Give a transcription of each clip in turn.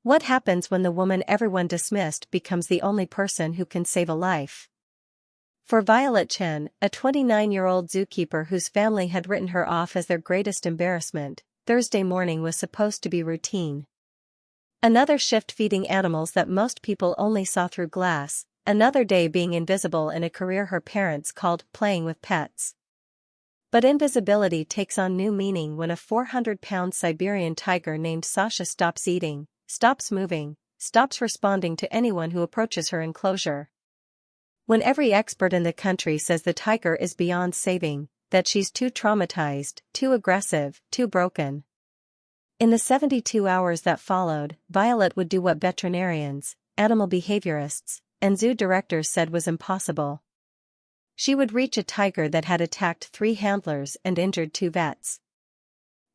What happens when the woman everyone dismissed becomes the only person who can save a life? For Violet Chen, a 29-year-old zookeeper whose family had written her off as their greatest embarrassment, Thursday morning was supposed to be routine. Another shift feeding animals that most people only saw through glass, another day being invisible in a career her parents called playing with pets. But invisibility takes on new meaning when a 400-pound Siberian tiger named Sasha stops eating, stops moving, stops responding to anyone who approaches her enclosure. When every expert in the country says the tiger is beyond saving, that she's too traumatized, too aggressive, too broken. In the 72 hours that followed, Violet would do what veterinarians, animal behaviorists, and zoo directors said was impossible. She would reach a tiger that had attacked 3 handlers and injured 2 vets.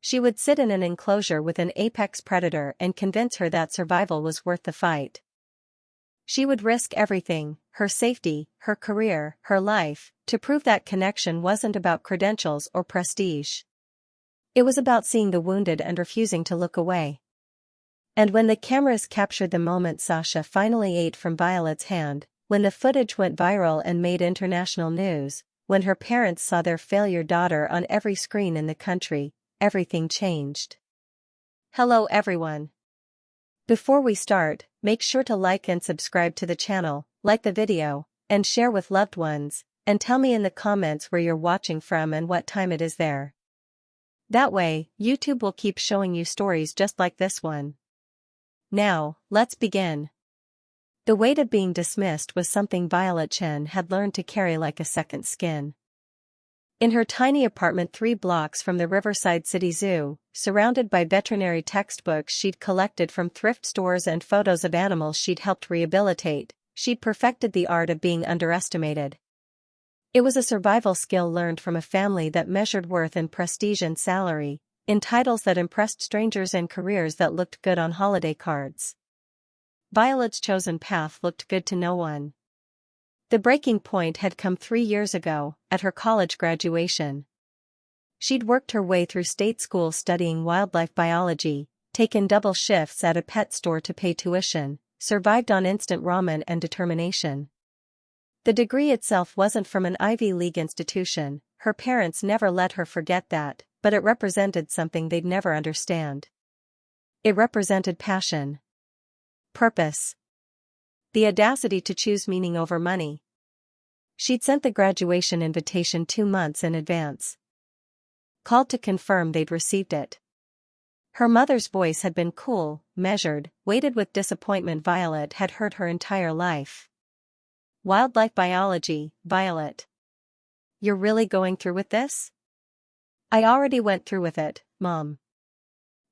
She would sit in an enclosure with an apex predator and convince her that survival was worth the fight. She would risk everything, her safety, her career, her life, to prove that connection wasn't about credentials or prestige. It was about seeing the wounded and refusing to look away. And when the cameras captured the moment Sasha finally ate from Violet's hand, when the footage went viral and made international news, when her parents saw their failure daughter on every screen in the country, everything changed. Hello everyone. Before we start, make sure to like and subscribe to the channel, like the video, and share with loved ones, and tell me in the comments where you're watching from and what time it is there. That way, YouTube will keep showing you stories just like this one. Now, let's begin. The weight of being dismissed was something Violet Chen had learned to carry like a second skin. In her tiny apartment 3 blocks from the Riverside City Zoo, surrounded by veterinary textbooks she'd collected from thrift stores and photos of animals she'd helped rehabilitate, she'd perfected the art of being underestimated. It was a survival skill learned from a family that measured worth in prestige and salary, in titles that impressed strangers and careers that looked good on holiday cards. Violet's chosen path looked good to no one. The breaking point had come 3 years ago, at her college graduation. She'd worked her way through state school studying wildlife biology, taken double shifts at a pet store to pay tuition, survived on instant ramen and determination. The degree itself wasn't from an Ivy League institution, her parents never let her forget that, but it represented something they'd never understand. It represented passion. Purpose. The audacity to choose meaning over money. She'd sent the graduation invitation 2 months in advance. Called to confirm they'd received it. Her mother's voice had been cool, measured, weighted with disappointment Violet had heard her entire life. Wildlife biology, Violet. You're really going through with this? I already went through with it, Mom.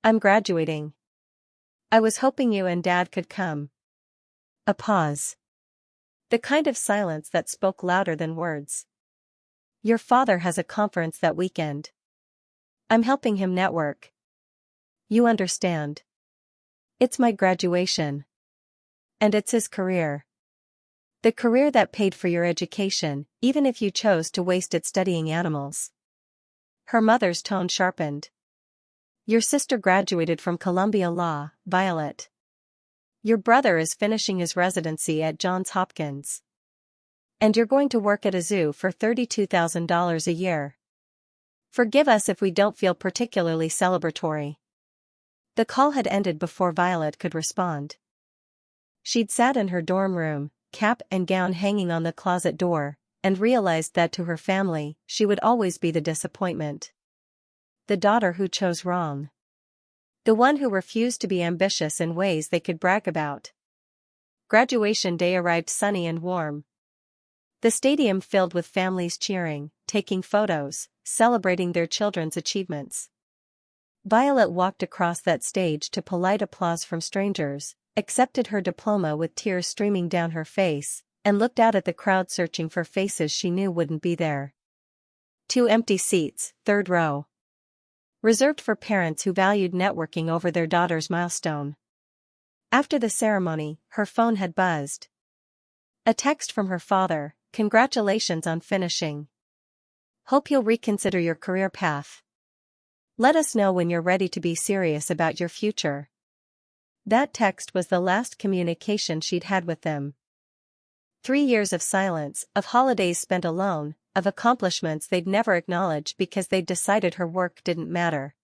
I'm graduating. I was hoping you and Dad could come. A pause. The kind of silence that spoke louder than words. Your father has a conference that weekend. I'm helping him network. You understand. It's my graduation. And it's his career. The career that paid for your education, even if you chose to waste it studying animals. Her mother's tone sharpened. Your sister graduated from Columbia Law, Violet. Your brother is finishing his residency at Johns Hopkins. And you're going to work at a zoo for $32,000 a year. Forgive us if we don't feel particularly celebratory. The call had ended before Violet could respond. She'd sat in her dorm room, cap and gown hanging on the closet door, and realized that to her family, she would always be the disappointment. The daughter who chose wrong. The one who refused to be ambitious in ways they could brag about. Graduation day arrived sunny and warm. The stadium filled with families cheering, taking photos, celebrating their children's achievements. Violet walked across that stage to polite applause from strangers, accepted her diploma with tears streaming down her face, and looked out at the crowd searching for faces she knew wouldn't be there. 2 empty seats, 3rd row. Reserved for parents who valued networking over their daughter's milestone. After the ceremony, her phone had buzzed. A text from her father, "Congratulations on finishing. Hope you'll reconsider your career path. Let us know when you're ready to be serious about your future." That text was the last communication she'd had with them. 3 years of silence, of holidays spent alone, of accomplishments they'd never acknowledge because they'd decided her work didn't matter.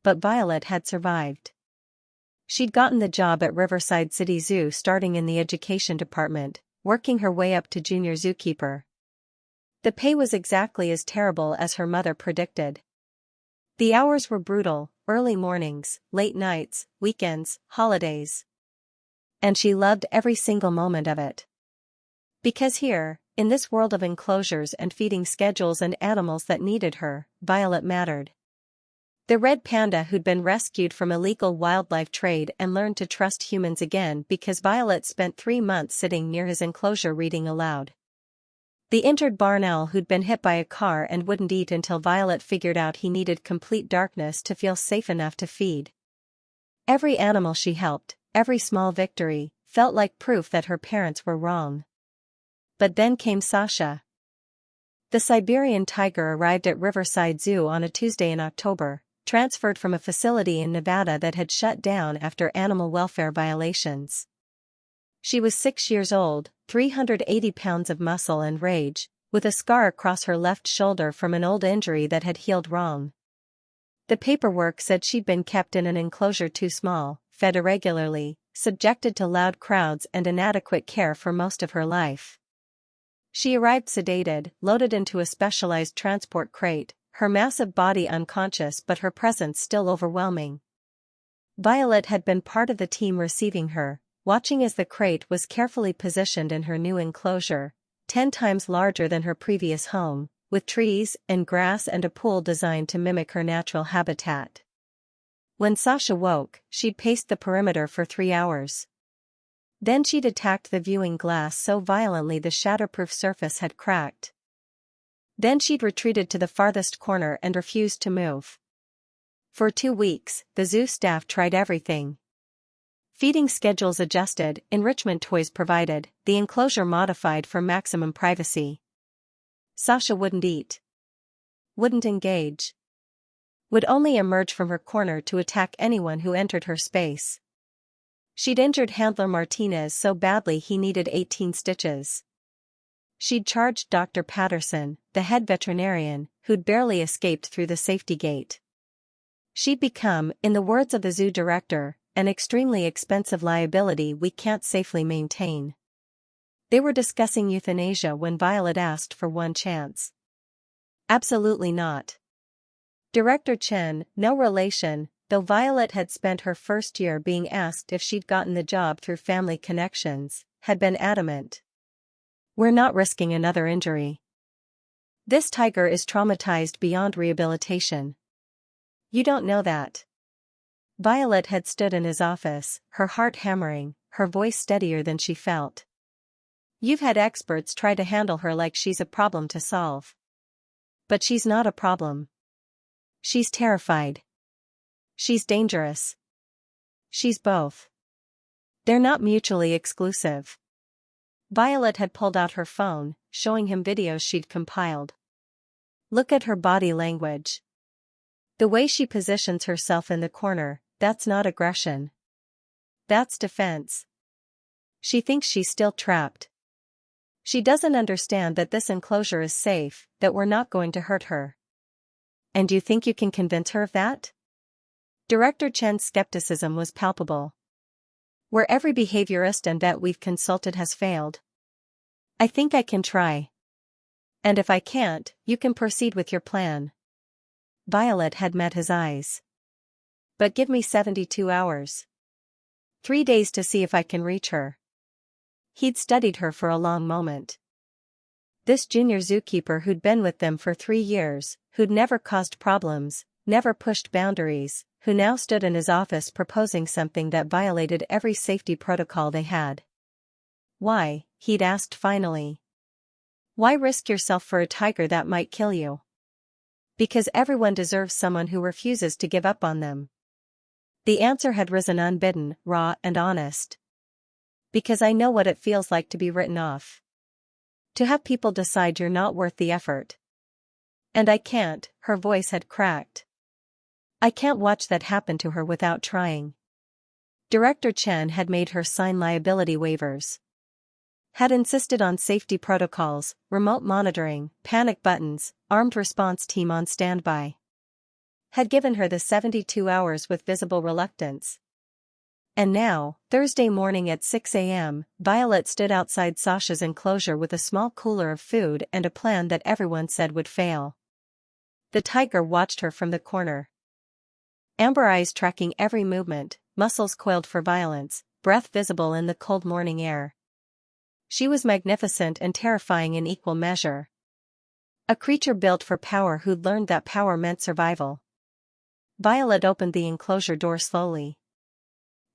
But Violet had survived. She'd gotten the job at Riverside City Zoo, starting in the education department, working her way up to junior zookeeper. The pay was exactly as terrible as her mother predicted. The hours were brutal, early mornings, late nights, weekends, holidays. And she loved every single moment of it. Because here, in this world of enclosures and feeding schedules and animals that needed her, Violet mattered. The red panda who'd been rescued from illegal wildlife trade and learned to trust humans again because Violet spent 3 months sitting near his enclosure reading aloud. The injured barn owl who'd been hit by a car and wouldn't eat until Violet figured out he needed complete darkness to feel safe enough to feed. Every animal she helped, every small victory, felt like proof that her parents were wrong. But then came Sasha. The Siberian tiger arrived at Riverside Zoo on a Tuesday in October, transferred from a facility in Nevada that had shut down after animal welfare violations. She was 6 years old, 380 pounds of muscle and rage, with a scar across her left shoulder from an old injury that had healed wrong. The paperwork said she'd been kept in an enclosure too small, fed irregularly, subjected to loud crowds and inadequate care for most of her life. She arrived sedated, loaded into a specialized transport crate, her massive body unconscious but her presence still overwhelming. Violet had been part of the team receiving her, watching as the crate was carefully positioned in her new enclosure, 10 times larger than her previous home, with trees and grass and a pool designed to mimic her natural habitat. When Sasha woke, she'd paced the perimeter for 3 hours. Then she'd attacked the viewing glass so violently the shatterproof surface had cracked. Then she'd retreated to the farthest corner and refused to move. For 2 weeks, the zoo staff tried everything. Feeding schedules adjusted, enrichment toys provided, the enclosure modified for maximum privacy. Sasha wouldn't eat. Wouldn't engage. Would only emerge from her corner to attack anyone who entered her space. She'd injured handler Martinez so badly he needed 18 stitches. She'd charged Dr. Patterson, the head veterinarian, who'd barely escaped through the safety gate. She'd become, in the words of the zoo director, an extremely expensive liability we can't safely maintain. They were discussing euthanasia when Violet asked for one chance. Absolutely not. Director Chen, no relation, though Violet had spent her first year being asked if she'd gotten the job through family connections, had been adamant. We're not risking another injury. This tiger is traumatized beyond rehabilitation. You don't know that. Violet had stood in his office, her heart hammering, her voice steadier than she felt. You've had experts try to handle her like she's a problem to solve. But she's not a problem. She's terrified. She's dangerous. She's both. They're not mutually exclusive. Violet had pulled out her phone, showing him videos she'd compiled. Look at her body language. The way she positions herself in the corner, that's not aggression. That's defense. She thinks she's still trapped. She doesn't understand that this enclosure is safe, that we're not going to hurt her. And you think you can convince her of that? Director Chen's skepticism was palpable. Where every behaviorist and vet we've consulted has failed. I think I can try. And if I can't, you can proceed with your plan. Violet had met his eyes. But give me 72 hours. 3 days to see if I can reach her. He'd studied her for a long moment. This junior zookeeper who'd been with them for 3 years, who'd never caused problems, never pushed boundaries, who now stood in his office proposing something that violated every safety protocol they had. Why, he'd asked finally. Why risk yourself for a tiger that might kill you? Because everyone deserves someone who refuses to give up on them. The answer had risen unbidden, raw and honest. Because I know what it feels like to be written off. To have people decide you're not worth the effort. And I can't, her voice had cracked. I can't watch that happen to her without trying. Director Chen had made her sign liability waivers. Had insisted on safety protocols, remote monitoring, panic buttons, armed response team on standby. Had given her the 72 hours with visible reluctance. And now, Thursday morning at 6 a.m., Violet stood outside Sasha's enclosure with a small cooler of food and a plan that everyone said would fail. The tiger watched her from the corner. Amber eyes tracking every movement, muscles coiled for violence, breath visible in the cold morning air. She was magnificent and terrifying in equal measure. A creature built for power who'd learned that power meant survival. Violet opened the enclosure door slowly.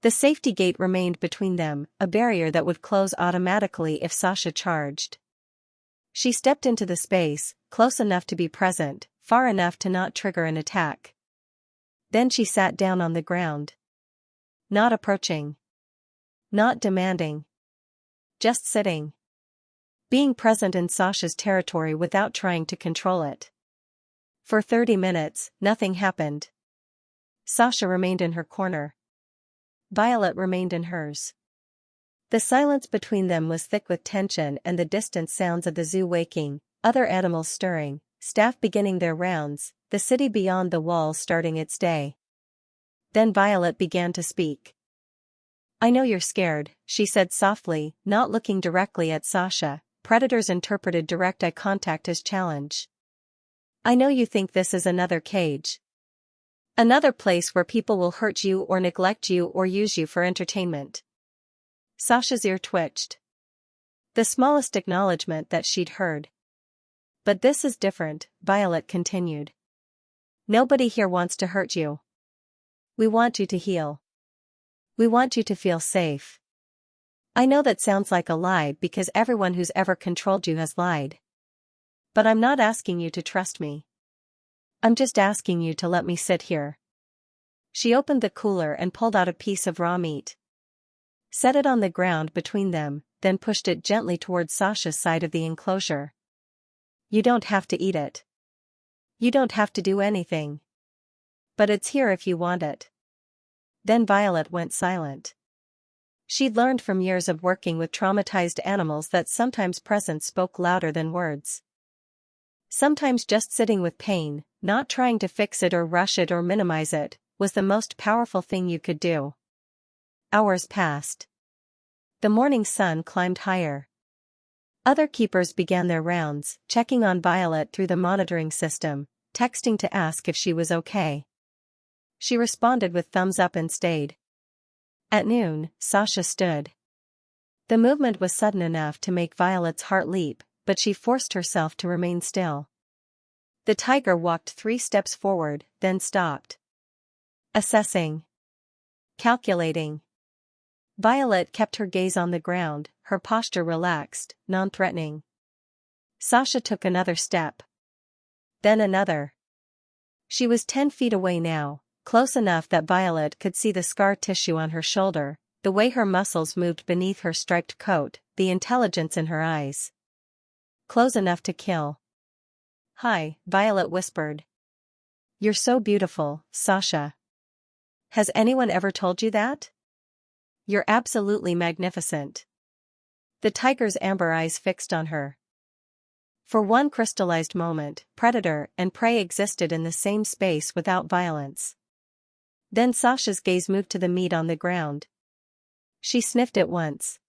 The safety gate remained between them, a barrier that would close automatically if Sasha charged. She stepped into the space, close enough to be present, far enough to not trigger an attack. Then she sat down on the ground. Not approaching. Not demanding. Just sitting. Being present in Sasha's territory without trying to control it. For 30 minutes, nothing happened. Sasha remained in her corner. Violet remained in hers. The silence between them was thick with tension and the distant sounds of the zoo waking, other animals stirring, staff beginning their rounds, the city beyond the walls starting its day. Then Violet began to speak. "I know you're scared," she said softly, not looking directly at Sasha. Predators interpreted direct eye contact as challenge. "I know you think this is another cage. Another place where people will hurt you or neglect you or use you for entertainment." Sasha's ear twitched. The smallest acknowledgement that she'd heard. "But this is different," Violet continued. "Nobody here wants to hurt you. We want you to heal. We want you to feel safe. I know that sounds like a lie because everyone who's ever controlled you has lied. But I'm not asking you to trust me. I'm just asking you to let me sit here." She opened the cooler and pulled out a piece of raw meat. Set it on the ground between them, then pushed it gently towards Sasha's side of the enclosure. "You don't have to eat it. You don't have to do anything. But it's here if you want it." Then Violet went silent. She'd learned from years of working with traumatized animals that sometimes presence spoke louder than words. Sometimes just sitting with pain, not trying to fix it or rush it or minimize it, was the most powerful thing you could do. Hours passed. The morning sun climbed higher. Other keepers began their rounds, checking on Violet through the monitoring system, texting to ask if she was okay. She responded with thumbs up and stayed. At noon, Sasha stood. The movement was sudden enough to make Violet's heart leap, but she forced herself to remain still. The tiger walked 3 steps forward, then stopped. Assessing. Calculating. Violet kept her gaze on the ground, her posture relaxed, non-threatening. Sasha took another step. Then another. She was 10 feet away now, close enough that Violet could see the scar tissue on her shoulder, the way her muscles moved beneath her striped coat, the intelligence in her eyes. Close enough to kill. "Hi," Violet whispered. "You're so beautiful, Sasha. Has anyone ever told you that? You're absolutely magnificent." The tiger's amber eyes fixed on her. For one crystallized moment, predator and prey existed in the same space without violence. Then Sasha's gaze moved to the meat on the ground. She sniffed it once.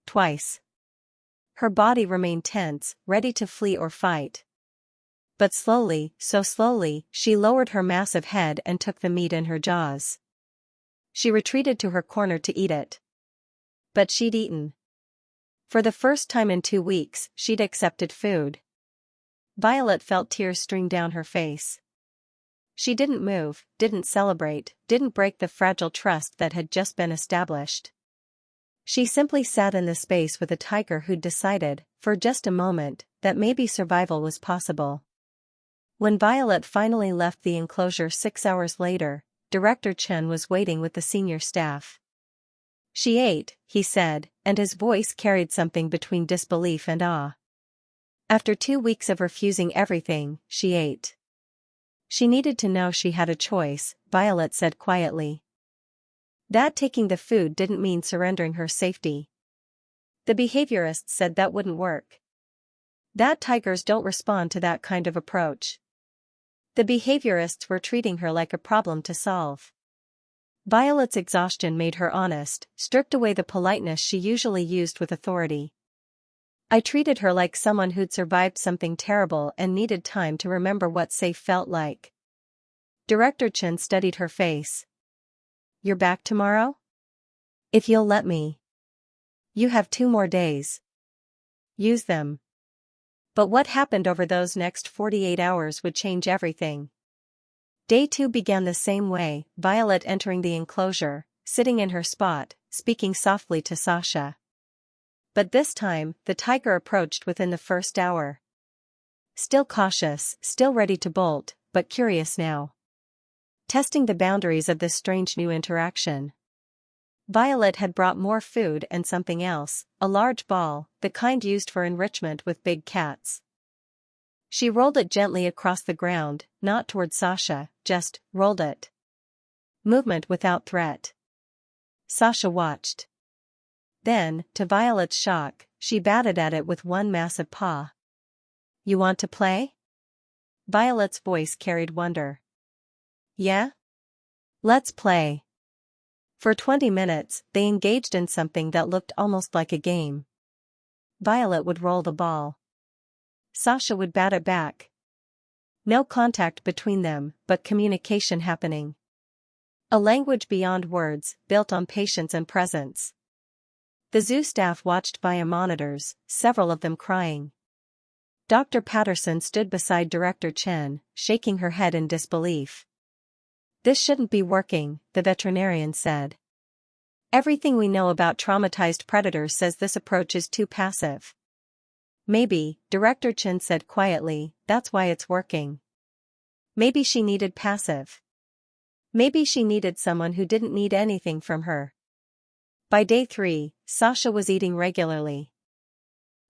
Twice. Her body remained tense, ready to flee or fight. But slowly, so slowly, she lowered her massive head and took the meat in her jaws. She retreated to her corner to eat it. But she'd eaten. For the first time in 2 weeks, she'd accepted food. Violet felt tears stream down her face. She didn't move, didn't celebrate, didn't break the fragile trust that had just been established. She simply sat in the space with a tiger who'd decided, for just a moment, that maybe survival was possible. When Violet finally left the enclosure 6 hours later, Director Chen was waiting with the senior staff. "She ate," he said, and his voice carried something between disbelief and awe. "After 2 weeks of refusing everything, she ate." "She needed to know she had a choice," Violet said quietly. That taking the food didn't mean surrendering her safety. The behaviorists said that wouldn't work. That tigers don't respond to that kind of approach. The behaviorists were treating her like a problem to solve. Violet's exhaustion made her honest, stripped away the politeness she usually used with authority. I treated her like someone who'd survived something terrible and needed time to remember what safe felt like. Director Chen studied her face. You're back tomorrow? If you'll let me. You have 2 more days. Use them. But what happened over those next 48 hours would change everything. Day 2 began the same way, Violet entering the enclosure, sitting in her spot, speaking softly to Sasha. But this time, the tiger approached within the first hour. Still cautious, still ready to bolt, but curious now. Testing the boundaries of this strange new interaction. Violet had brought more food and something else, a large ball, the kind used for enrichment with big cats. She rolled it gently across the ground, not toward Sasha, just rolled it. Movement without threat. Sasha watched. Then, to Violet's shock, she batted at it with one massive paw. You want to play? Violet's voice carried wonder. Yeah? Let's play. For 20 minutes, they engaged in something that looked almost like a game. Violet would roll the ball. Sasha would bat it back. No contact between them, but communication happening. A language beyond words, built on patience and presence. The zoo staff watched via monitors, several of them crying. Dr. Patterson stood beside Director Chen, shaking her head in disbelief. This shouldn't be working, the veterinarian said. Everything we know about traumatized predators says this approach is too passive. Maybe, Director Chen said quietly, that's why it's working. Maybe she needed passive. Maybe she needed someone who didn't need anything from her. By day 3, Sasha was eating regularly.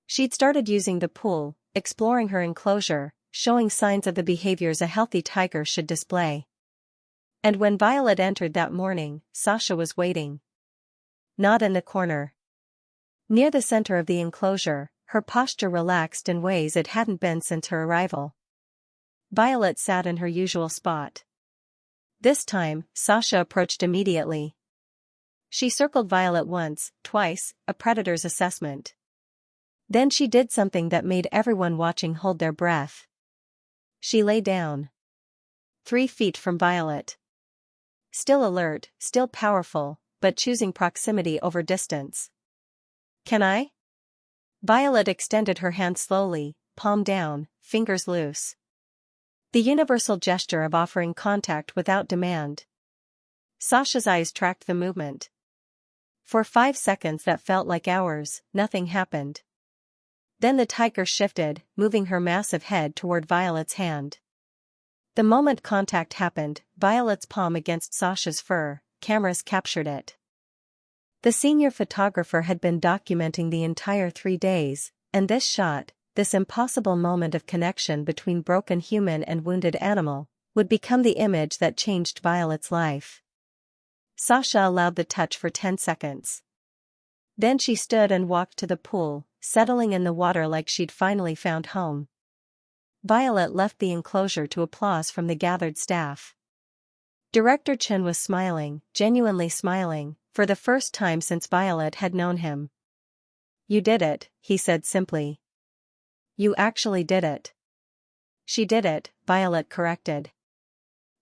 She'd started using the pool, exploring her enclosure, showing signs of the behaviors a healthy tiger should display. And when Violet entered that morning, Sasha was waiting. Not in the corner. Near the center of the enclosure, her posture relaxed in ways it hadn't been since her arrival. Violet sat in her usual spot. This time, Sasha approached immediately. She circled Violet once, twice, a predator's assessment. Then she did something that made everyone watching hold their breath. She lay down. 3 feet from Violet. Still alert, still powerful, but choosing proximity over distance. Can I? Violet extended her hand slowly, palm down, fingers loose. The universal gesture of offering contact without demand. Sasha's eyes tracked the movement. For 5 seconds that felt like hours, nothing happened. Then the tiger shifted, moving her massive head toward Violet's hand. The moment contact happened, Violet's palm against Sasha's fur, cameras captured it. The senior photographer had been documenting the entire 3 days, and this shot, this impossible moment of connection between broken human and wounded animal, would become the image that changed Violet's life. Sasha allowed the touch for 10 seconds. Then she stood and walked to the pool, settling in the water like she'd finally found home. Violet left the enclosure to applause from the gathered staff. Director Chen was smiling, genuinely smiling, for the first time since Violet had known him. You did it, he said simply. You actually did it. She did it, Violet corrected.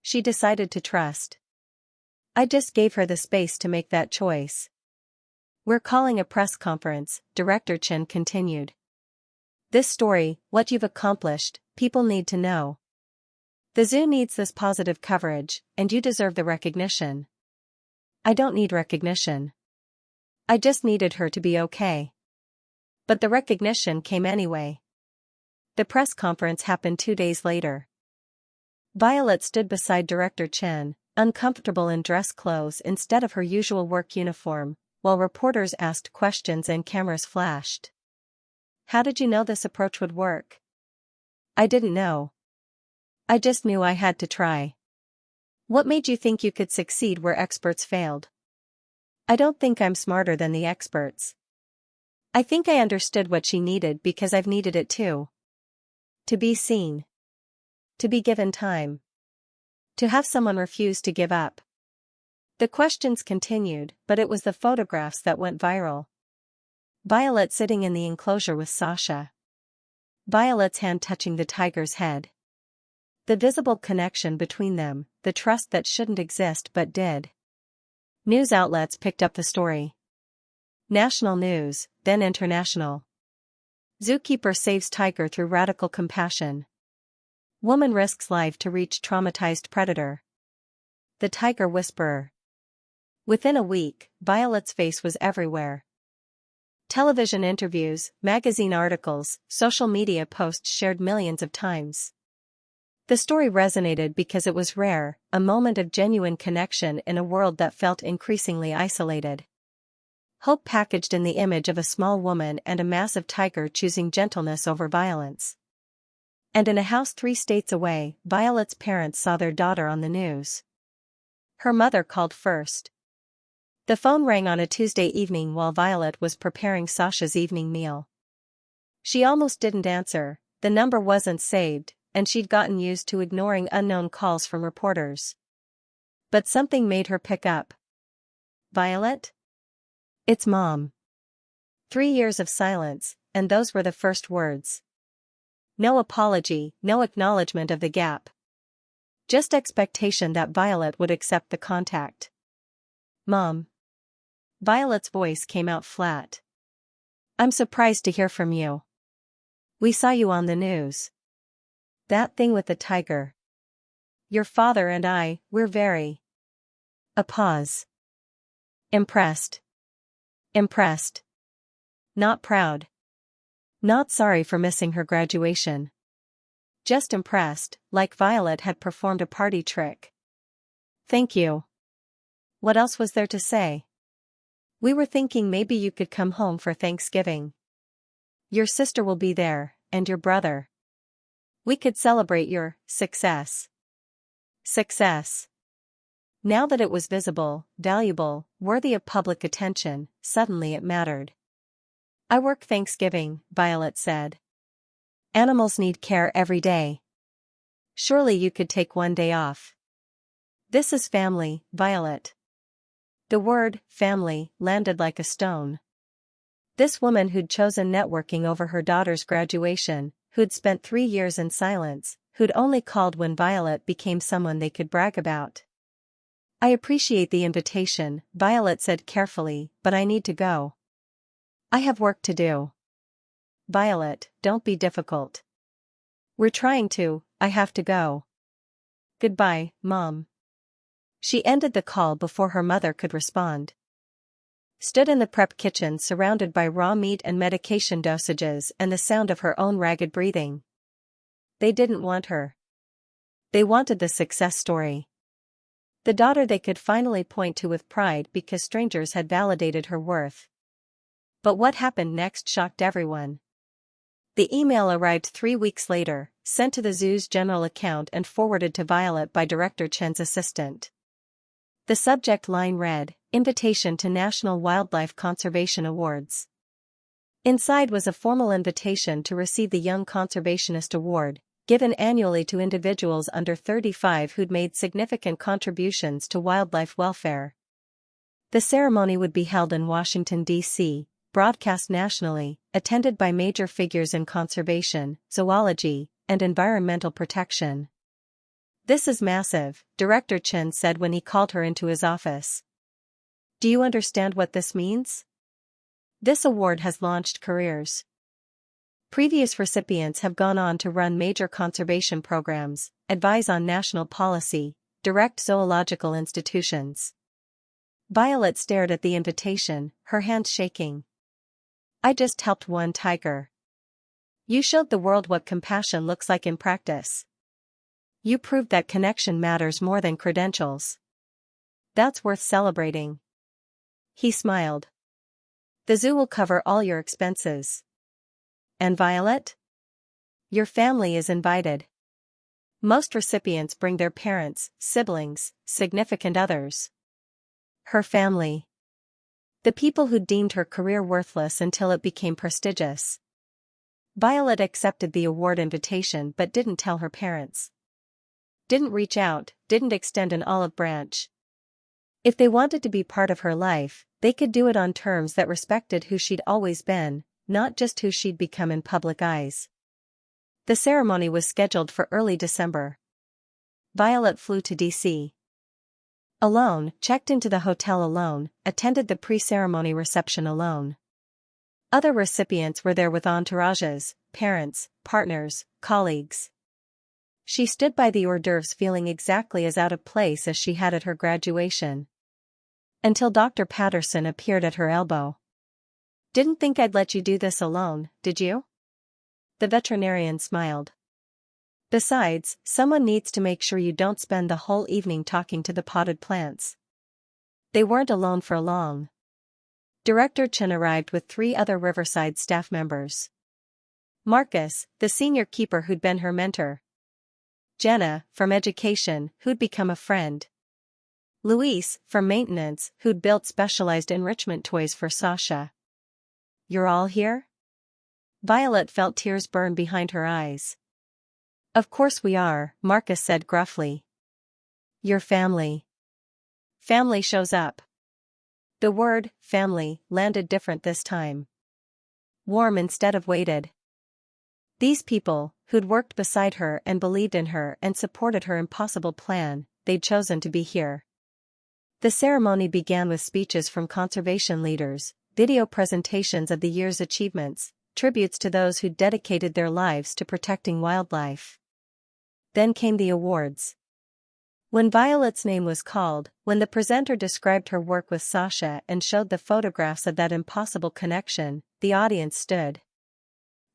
She decided to trust. I just gave her the space to make that choice. We're calling a press conference, Director Chen continued. This story, what you've accomplished, people need to know. The zoo needs this positive coverage, and you deserve the recognition. I don't need recognition. I just needed her to be okay. But the recognition came anyway. The press conference happened 2 days later. Violet stood beside Director Chen, uncomfortable in dress clothes instead of her usual work uniform, while reporters asked questions and cameras flashed. How did you know this approach would work? I didn't know. I just knew I had to try. What made you think you could succeed where experts failed? I don't think I'm smarter than the experts. I think I understood what she needed because I've needed it too. To be seen. To be given time. To have someone refuse to give up. The questions continued, but it was the photographs that went viral. Violet sitting in the enclosure with Sasha. Violet's hand touching the tiger's head. The visible connection between them, the trust that shouldn't exist but did. News outlets picked up the story. National news, then international. Zookeeper saves tiger through radical compassion. Woman risks life to reach traumatized predator. The tiger whisperer. Within a week, Violet's face was everywhere. Television interviews, magazine articles, social media posts shared millions of times. The story resonated because it was rare, a moment of genuine connection in a world that felt increasingly isolated. Hope packaged in the image of a small woman and a massive tiger choosing gentleness over violence. And in a house 3 states away, Violet's parents saw their daughter on the news. Her mother called first. The phone rang on a Tuesday evening while Violet was preparing Sasha's evening meal. She almost didn't answer, the number wasn't saved, and she'd gotten used to ignoring unknown calls from reporters. But something made her pick up. Violet? It's Mom. 3 years of silence, and those were the first words. No apology, no acknowledgement of the gap. Just expectation that Violet would accept the contact. Mom. Violet's voice came out flat. I'm surprised to hear from you. We saw you on the news. That thing with the tiger. Your father and we're very. A pause. Impressed. Impressed. Not proud. Not sorry for missing her graduation. Just impressed, like Violet had performed a party trick. Thank you. What else was there to say? We were thinking maybe you could come home for Thanksgiving. Your sister will be there, and your brother. We could celebrate your success. Success. Now that it was visible, valuable, worthy of public attention, suddenly it mattered. I work Thanksgiving, Violet said. Animals need care every day. Surely you could take one day off. This is family, Violet. The word, family, landed like a stone. This woman who'd chosen networking over her daughter's graduation, who'd spent 3 years in silence, who'd only called when Violet became someone they could brag about. I appreciate the invitation, Violet said carefully, but I need to go. I have work to do. Violet, don't be difficult. We're trying to, I have to go. Goodbye, Mom. She ended the call before her mother could respond. Stood in the prep kitchen surrounded by raw meat and medication dosages and the sound of her own ragged breathing. They didn't want her. They wanted the success story. The daughter they could finally point to with pride because strangers had validated her worth. But what happened next shocked everyone. The email arrived 3 weeks later, sent to the zoo's general account and forwarded to Violet by Director Chen's assistant. The subject line read, Invitation to National Wildlife Conservation Awards. Inside was a formal invitation to receive the Young Conservationist Award, given annually to individuals under 35 who'd made significant contributions to wildlife welfare. The ceremony would be held in Washington, D.C., broadcast nationally, attended by major figures in conservation, zoology, and environmental protection. This is massive, Director Chen said when he called her into his office. Do you understand what this means? This award has launched careers. Previous recipients have gone on to run major conservation programs, advise on national policy, direct zoological institutions. Violet stared at the invitation, her hands shaking. I just helped one tiger. You showed the world what compassion looks like in practice. You proved that connection matters more than credentials. That's worth celebrating. He smiled. The zoo will cover all your expenses. And Violet? Your family is invited. Most recipients bring their parents, siblings, significant others. Her family. The people who deemed her career worthless until it became prestigious. Violet accepted the award invitation but didn't tell her parents. Didn't reach out, didn't extend an olive branch. If they wanted to be part of her life, they could do it on terms that respected who she'd always been, not just who she'd become in public eyes. The ceremony was scheduled for early December. Violet flew to D.C. alone, checked into the hotel alone, attended the pre-ceremony reception alone. Other recipients were there with entourages, parents, partners, colleagues. She stood by the hors d'oeuvres feeling exactly as out of place as she had at her graduation. Until Dr. Patterson appeared at her elbow. "Didn't think I'd let you do this alone, did you?" The veterinarian smiled. "Besides, someone needs to make sure you don't spend the whole evening talking to the potted plants." They weren't alone for long. Director Chen arrived with 3 other Riverside staff members. Marcus, the senior keeper who'd been her mentor. Jenna, from education, who'd become a friend. Luis, from maintenance, who'd built specialized enrichment toys for Sasha. "You're all here?" Violet felt tears burn behind her eyes. "Of course we are," Marcus said gruffly. "Your family." Family shows up. The word, family, landed different this time. Warm instead of weighted. These people, who'd worked beside her and believed in her and supported her impossible plan, they'd chosen to be here. The ceremony began with speeches from conservation leaders, video presentations of the year's achievements, tributes to those who'd dedicated their lives to protecting wildlife. Then came the awards. When Violet's name was called, when the presenter described her work with Sasha and showed the photographs of that impossible connection, the audience stood.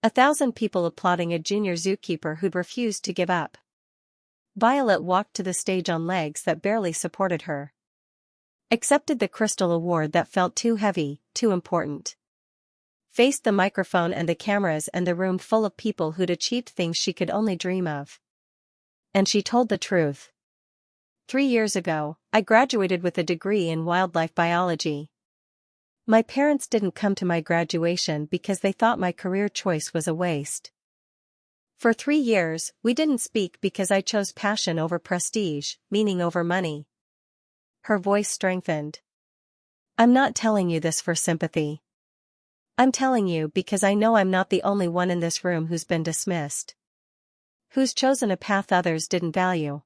1,000 people applauding a junior zookeeper who'd refused to give up. Violet walked to the stage on legs that barely supported her. Accepted the crystal award that felt too heavy, too important. Faced the microphone and the cameras and the room full of people who'd achieved things she could only dream of. And she told the truth. 3 years ago, I graduated with a degree in wildlife biology. My parents didn't come to my graduation because they thought my career choice was a waste. For 3 years, we didn't speak because I chose passion over prestige, meaning over money. Her voice strengthened. I'm not telling you this for sympathy. I'm telling you because I know I'm not the only one in this room who's been dismissed. Who's chosen a path others didn't value.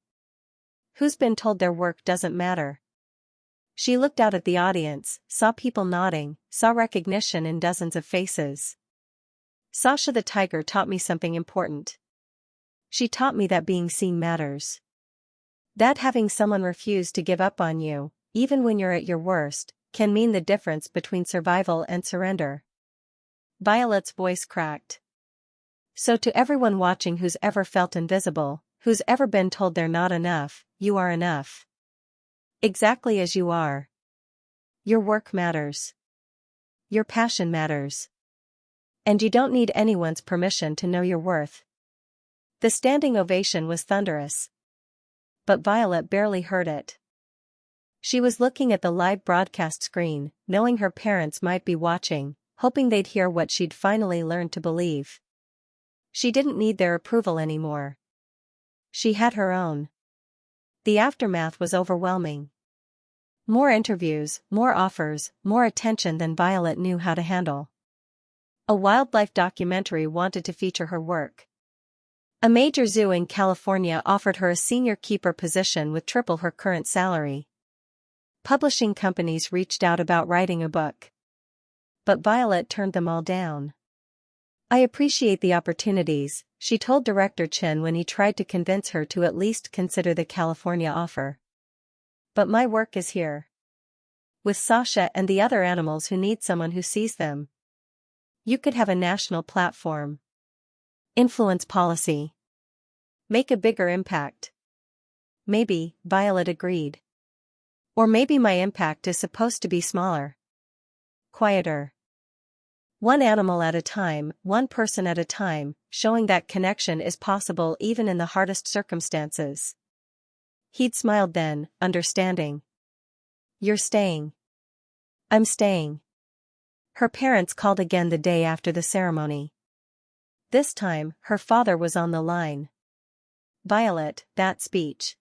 Who's been told their work doesn't matter. She looked out at the audience, saw people nodding, saw recognition in dozens of faces. Sasha the tiger taught me something important. She taught me that being seen matters. That having someone refuse to give up on you, even when you're at your worst, can mean the difference between survival and surrender. Violet's voice cracked. So to everyone watching who's ever felt invisible, who's ever been told they're not enough, you are enough. Exactly as you are. Your work matters. Your passion matters. And you don't need anyone's permission to know your worth. The standing ovation was thunderous. But Violet barely heard it. She was looking at the live broadcast screen, knowing her parents might be watching, hoping they'd hear what she'd finally learned to believe. She didn't need their approval anymore. She had her own. The aftermath was overwhelming. More interviews, more offers, more attention than Violet knew how to handle. A wildlife documentary wanted to feature her work. A major zoo in California offered her a senior keeper position with triple her current salary. Publishing companies reached out about writing a book. But Violet turned them all down. I appreciate the opportunities, she told Director Chen when he tried to convince her to at least consider the California offer. But my work is here. With Sasha and the other animals who need someone who sees them. You could have a national platform. Influence policy. Make a bigger impact. Maybe, Violet agreed. Or maybe my impact is supposed to be smaller. Quieter. One animal at a time, one person at a time, showing that connection is possible even in the hardest circumstances. He'd smiled then, understanding. You're staying. I'm staying. Her parents called again the day after the ceremony. This time, her father was on the line. Violet, that speech.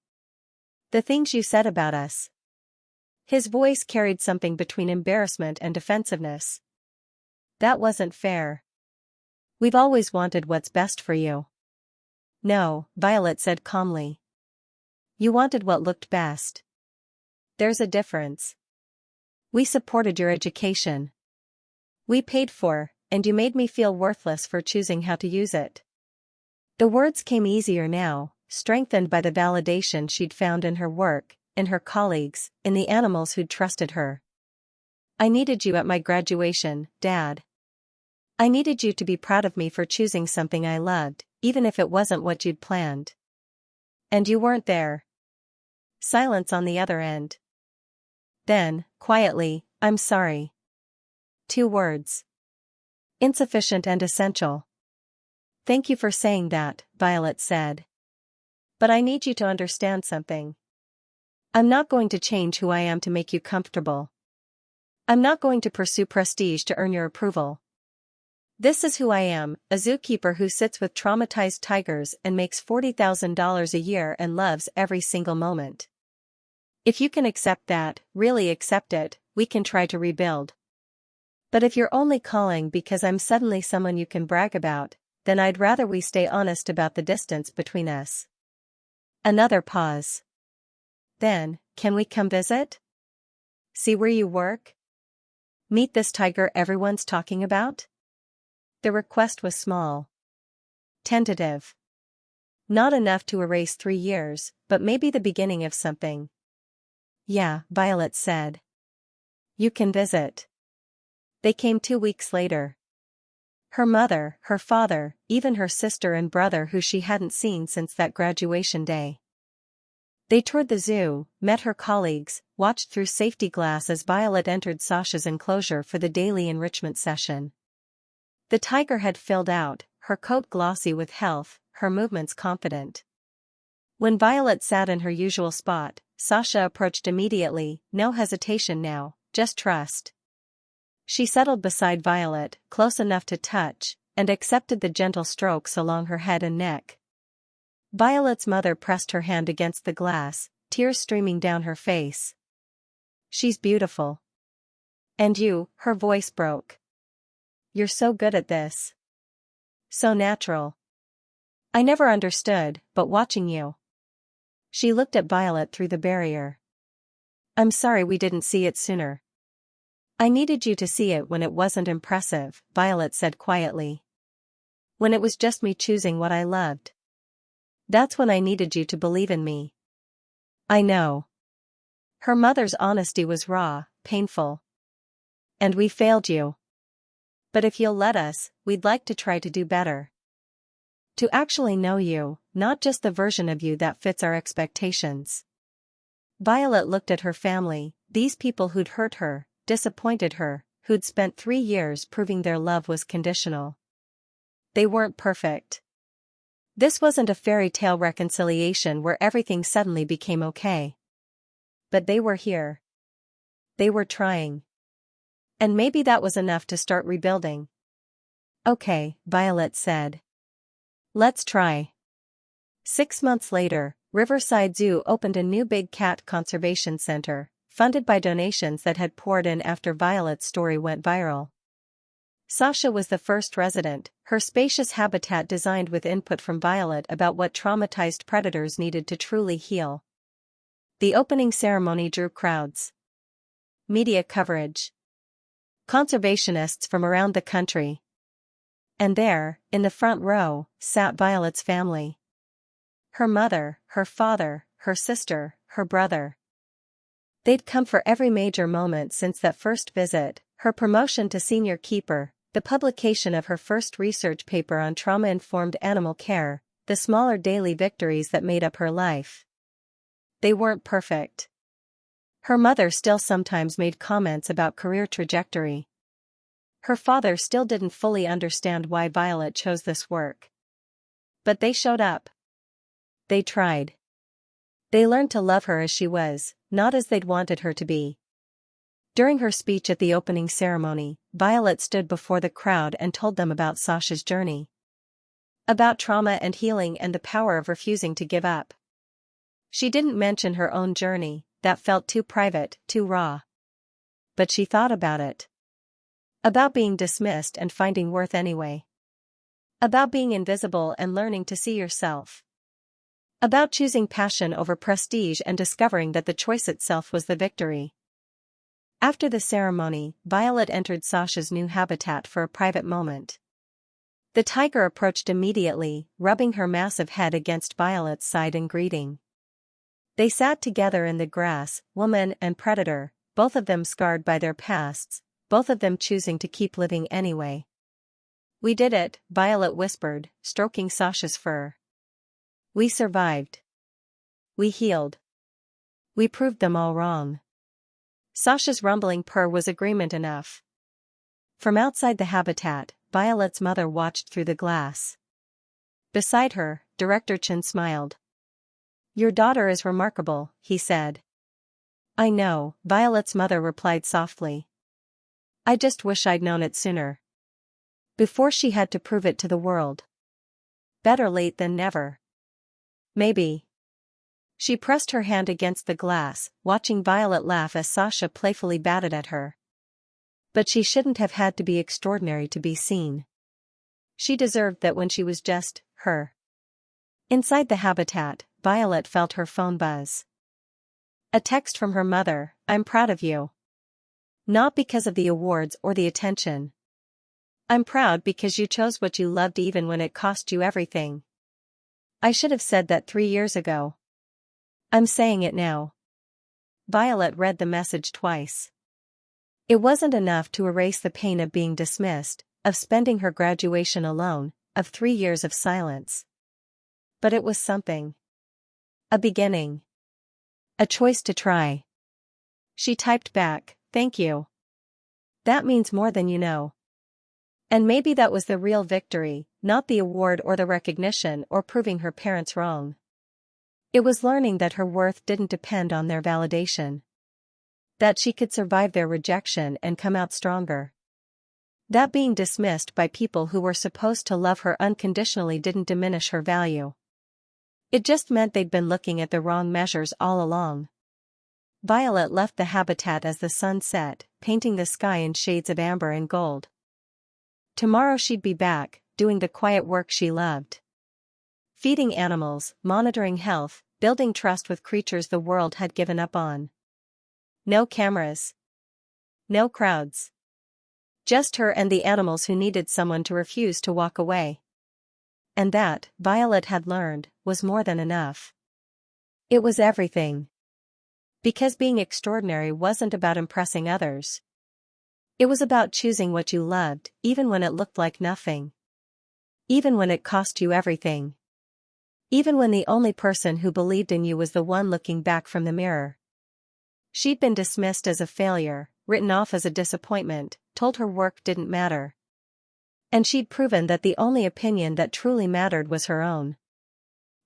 The things you said about us. His voice carried something between embarrassment and defensiveness. That wasn't fair. We've always wanted what's best for you. No, Violet said calmly. You wanted what looked best. There's a difference. We supported your education. We paid for, and you made me feel worthless for choosing how to use it. The words came easier now, strengthened by the validation she'd found in her work, in her colleagues, in the animals who'd trusted her. I needed you at my graduation, Dad. I needed you to be proud of me for choosing something I loved, even if it wasn't what you'd planned. And you weren't there. Silence on the other end. Then, quietly, I'm sorry. 2 words. Insufficient and essential. Thank you for saying that, Violet said. But I need you to understand something. I'm not going to change who I am to make you comfortable. I'm not going to pursue prestige to earn your approval. This is who I am, a zookeeper who sits with traumatized tigers and makes $40,000 a year and loves every single moment. If you can accept that, really accept it, we can try to rebuild. But if you're only calling because I'm suddenly someone you can brag about, then I'd rather we stay honest about the distance between us. Another pause. Then, can we come visit? See where you work? Meet this tiger everyone's talking about? The request was small. Tentative. Not enough to erase 3 years, but maybe the beginning of something. Yeah, Violet said. You can visit. They came 2 weeks later. Her mother, her father, even her sister and brother who she hadn't seen since that graduation day. They toured the zoo, met her colleagues, watched through safety glass as Violet entered Sasha's enclosure for the daily enrichment session. The tiger had filled out, her coat glossy with health, her movements confident. When Violet sat in her usual spot, Sasha approached immediately, no hesitation now, just trust. She settled beside Violet, close enough to touch, and accepted the gentle strokes along her head and neck. Violet's mother pressed her hand against the glass, tears streaming down her face. She's beautiful. And you, her voice broke. You're so good at this. So natural. I never understood, but watching you. She looked at Violet through the barrier. I'm sorry we didn't see it sooner. I needed you to see it when it wasn't impressive, Violet said quietly. When it was just me choosing what I loved. That's when I needed you to believe in me. I know. Her mother's honesty was raw, painful. And we failed you. But if you'll let us, we'd like to try to do better. To actually know you, not just the version of you that fits our expectations. Violet looked at her family, these people who'd hurt her, disappointed her, who'd spent 3 years proving their love was conditional. They weren't perfect. This wasn't a fairy tale reconciliation where everything suddenly became okay. But they were here. They were trying. And maybe that was enough to start rebuilding. Okay, Violet said. Let's try. 6 months later, Riverside Zoo opened a new big cat conservation center, funded by donations that had poured in after Violet's story went viral. Sasha was the first resident, her spacious habitat designed with input from Violet about what traumatized predators needed to truly heal. The opening ceremony drew crowds. Media coverage. Conservationists from around the country. And there, in the front row, sat Violet's family. Her mother, her father, her sister, her brother. They'd come for every major moment since that first visit, her promotion to senior keeper, the publication of her first research paper on trauma-informed animal care, the smaller daily victories that made up her life. They weren't perfect. Her mother still sometimes made comments about career trajectory. Her father still didn't fully understand why Violet chose this work. But they showed up. They tried. They learned to love her as she was, not as they'd wanted her to be. During her speech at the opening ceremony, Violet stood before the crowd and told them about Sasha's journey. About trauma and healing and the power of refusing to give up. She didn't mention her own journey, that felt too private, too raw. But she thought about it. About being dismissed and finding worth anyway. About being invisible and learning to see yourself. About choosing passion over prestige and discovering that the choice itself was the victory. After the ceremony, Violet entered Sasha's new habitat for a private moment. The tiger approached immediately, rubbing her massive head against Violet's side in greeting. They sat together in the grass, woman and predator, both of them scarred by their pasts, both of them choosing to keep living anyway. "We did it," Violet whispered, stroking Sasha's fur. "We survived. We healed. We proved them all wrong." Sasha's rumbling purr was agreement enough. From outside the habitat, Violet's mother watched through the glass. Beside her, Director Chen smiled. "Your daughter is remarkable," he said. "I know," Violet's mother replied softly. "I just wish I'd known it sooner. Before she had to prove it to the world. Better late than never. Maybe." She pressed her hand against the glass, watching Violet laugh as Sasha playfully batted at her. But she shouldn't have had to be extraordinary to be seen. She deserved that when she was just her. Inside the habitat, Violet felt her phone buzz. A text from her mother, "I'm proud of you. Not because of the awards or the attention. I'm proud because you chose what you loved even when it cost you everything. I should have said that 3 years ago. I'm saying it now." Violet read the message twice. It wasn't enough to erase the pain of being dismissed, of spending her graduation alone, of 3 years of silence. But it was something. A beginning. A choice to try. She typed back, "Thank you. That means more than you know." And maybe that was the real victory, not the award or the recognition or proving her parents wrong. It was learning that her worth didn't depend on their validation. That she could survive their rejection and come out stronger. That being dismissed by people who were supposed to love her unconditionally didn't diminish her value. It just meant they'd been looking at the wrong measures all along. Violet left the habitat as the sun set, painting the sky in shades of amber and gold. Tomorrow she'd be back, doing the quiet work she loved. Feeding animals, monitoring health, building trust with creatures the world had given up on. No cameras. No crowds. Just her and the animals who needed someone to refuse to walk away. And that, Violet had learned, was more than enough. It was everything. Because being extraordinary wasn't about impressing others. It was about choosing what you loved, even when it looked like nothing. Even when it cost you everything. Even when the only person who believed in you was the one looking back from the mirror. She'd been dismissed as a failure, written off as a disappointment, told her work didn't matter. And she'd proven that the only opinion that truly mattered was her own.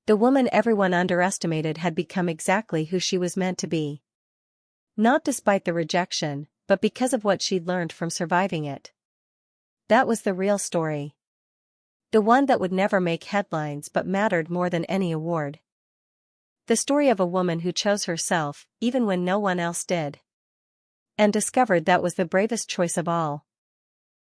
The woman everyone underestimated had become exactly who she was meant to be. Not despite the rejection, but because of what she'd learned from surviving it. That was the real story. The one that would never make headlines but mattered more than any award. The story of a woman who chose herself, even when no one else did. And discovered that was the bravest choice of all.